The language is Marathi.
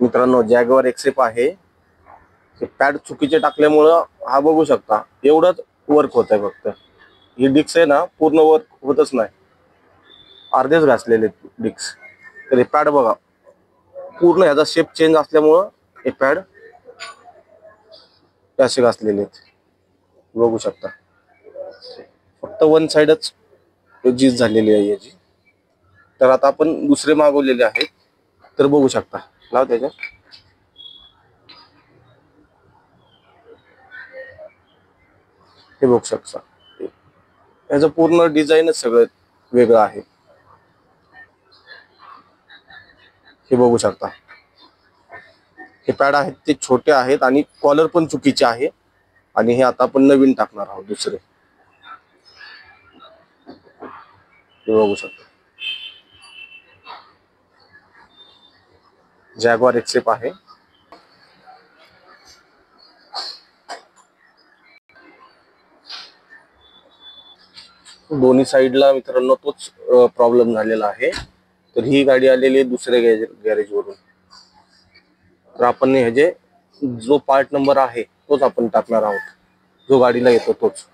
मित्रांनो जॅग्वार एक्सेप आहे, हे पॅड चुकीचे टाकल्यामुळं हा बघू शकता एवढंच वर्क होत आहे. फक्त ही डिक्स आहे ना पूर्ण वर्क होतच नाही, अर्धेच घासलेले डिक्स. तर हे पॅड बघा पूर्ण ह्याचा शेप चेंज असल्यामुळं हे पॅड असे घासलेले आहेत, बघू शकता. फक्त वन साइडच झीज झालेली आहे याची. तर आता आपण दुसरे मागवलेले आहेत, तर बघू शकता. लाव त्याच्या हे बघू शकता, याचं पूर्ण डिझाईनच सगळं वेगळं आहे. हे बघू शकता, हे पॅड आहेत ते छोटे आहेत आणि कॉलर पण चुकीचे आहे. आणि हे आता आपण नवीन टाकणार आहोत दुसरे. हे बघू शकता, जॅग्वार एक्सेप आहे. दोन्ही साईडला मित्रांनो तोच प्रॉब्लेम झालेला आहे. तर ही गाडी आलेली आहे दुसऱ्या गॅरेज वरून. तर आपण ह्याचे जो पार्ट नंबर आहे तोच आपण टाकणार आहोत, जो गाडीला येतो तोच.